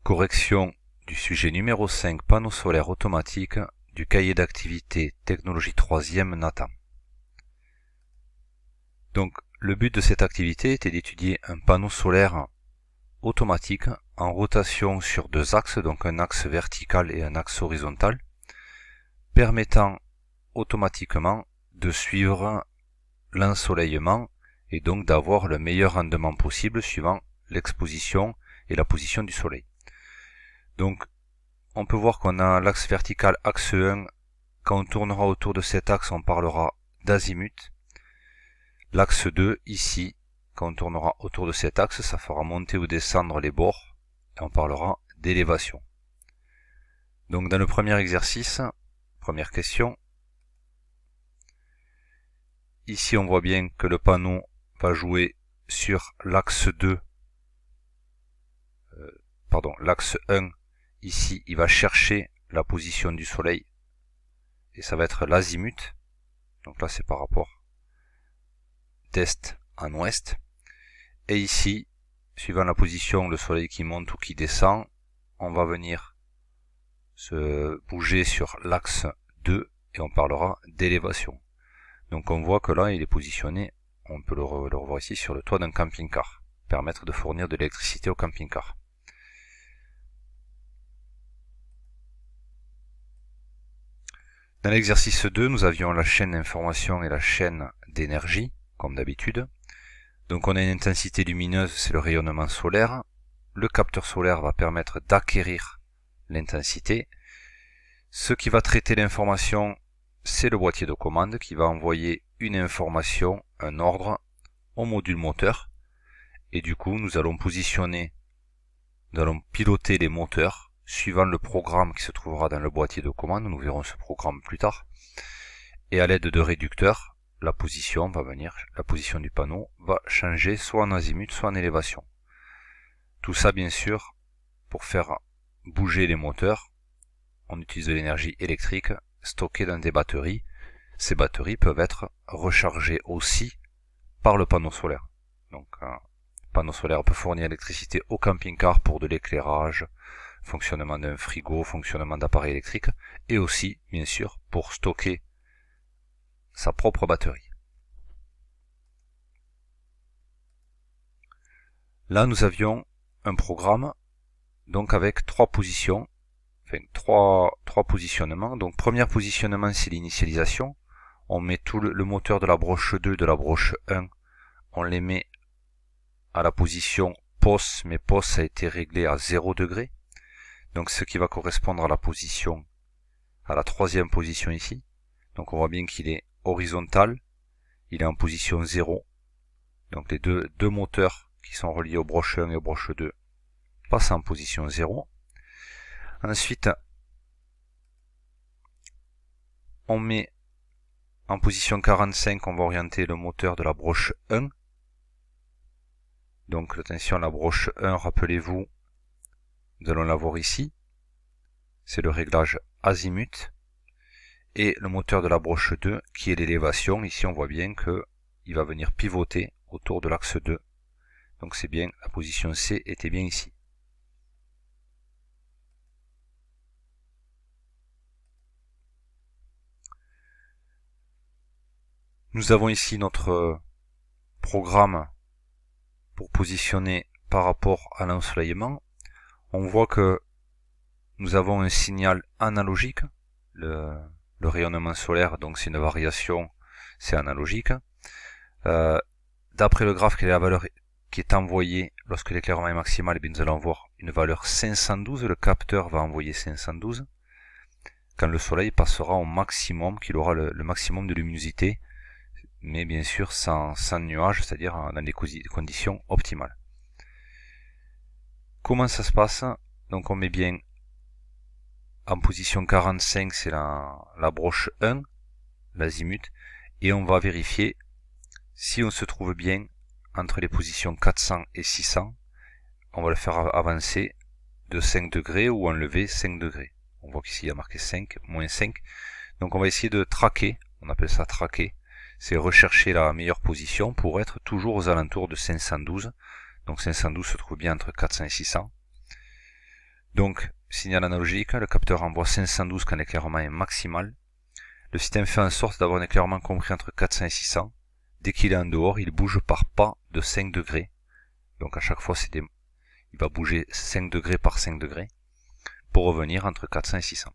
Correction du sujet numéro 5, panneaux solaires automatiques, du cahier d'activité technologie 3e NATAM. Donc, le but de cette activité était d'étudier un panneau solaire automatique en rotation sur deux axes, donc un axe vertical et un axe horizontal, permettant automatiquement de suivre l'ensoleillement et donc d'avoir le meilleur rendement possible suivant l'exposition et la position du soleil. Donc, on peut voir qu'on a l'axe vertical, axe 1. Quand on tournera autour de cet axe, on parlera d'azimut. L'axe 2, ici, quand on tournera autour de cet axe, ça fera monter ou descendre les bords, et on parlera d'élévation. Donc, dans le premier exercice, première question, ici on voit bien que le panneau va jouer sur l'axe 2, l'axe 1. Ici, il va chercher la position du soleil et ça va être l'azimut. Donc là, c'est par rapport d'est en ouest. Et ici, suivant la position, le soleil qui monte ou qui descend, on va venir se bouger sur l'axe 2 et on parlera d'élévation. Donc on voit que là, il est positionné, on peut le revoir ici, sur le toit d'un camping-car, permettre de fournir de l'électricité au camping-car. Dans l'exercice 2, nous avions la chaîne d'information et la chaîne d'énergie, comme d'habitude. Donc on a une intensité lumineuse, c'est le rayonnement solaire. Le capteur solaire va permettre d'acquérir l'intensité. Ce qui va traiter l'information, c'est le boîtier de commande qui va envoyer une information, un ordre, au module moteur. Et du coup, nous allons piloter les moteurs suivant le programme qui se trouvera dans le boîtier de commande. Nous verrons ce programme plus tard. Et à l'aide de réducteurs, la position du panneau va changer soit en azimut, soit en élévation. Tout ça, bien sûr, pour faire bouger les moteurs, on utilise de l'énergie électrique stockée dans des batteries. Ces batteries peuvent être rechargées aussi par le panneau solaire. Donc, un panneau solaire peut fournir l'électricité au camping-car pour de l'éclairage, fonctionnement d'un frigo, fonctionnement d'appareils électriques, et aussi, bien sûr, pour stocker sa propre batterie. Là, nous avions un programme, donc avec trois positions, trois positionnements. Donc, premier positionnement, c'est l'initialisation. On met tout le moteur de la broche 2 et de la broche 1, on les met à la position POS, mais POS a été réglé à 0 degré. Donc ce qui va correspondre à la troisième position ici. Donc on voit bien qu'il est horizontal, il est en position 0. Donc les deux moteurs qui sont reliés aux broches 1 et aux broches 2 passent en position 0. Ensuite, on met en position 45, on va orienter le moteur de la broche 1. Donc attention, la broche 1, rappelez-vous, nous allons la voir ici. C'est le réglage azimut. Et le moteur de la broche 2, qui est l'élévation. Ici, on voit bien qu'il va venir pivoter autour de l'axe 2. Donc c'est bien, la position C était bien ici. Nous avons ici notre programme pour positionner par rapport à l'ensoleillement. On voit que nous avons un signal analogique. Le rayonnement solaire, donc c'est une variation, c'est analogique. D'après le graphe, quelle est la valeur qui est envoyée lorsque l'éclairement est maximal? Nous allons voir une valeur 512. Le capteur va envoyer 512 quand le soleil passera au maximum, qu'il aura le maximum de luminosité, mais bien sûr sans nuage, c'est-à-dire dans des conditions optimales. Comment ça se passe? Donc on met bien en position 45, c'est la broche 1, l'azimut, et on va vérifier si on se trouve bien entre les positions 400 et 600. On va le faire avancer de 5 degrés ou enlever 5 degrés. On voit qu'ici il y a marqué 5, moins 5. Donc on va essayer de traquer, on appelle ça traquer, c'est rechercher la meilleure position pour être toujours aux alentours de 512. Donc 512 se trouve bien entre 400 et 600. Donc, signal analogique, le capteur envoie 512 quand l'éclairement est maximal. Le système fait en sorte d'avoir un éclairement compris entre 400 et 600. Dès qu'il est en dehors, il bouge par pas de 5 degrés. Donc à chaque fois, il va bouger 5 degrés par 5 degrés pour revenir entre 400 et 600.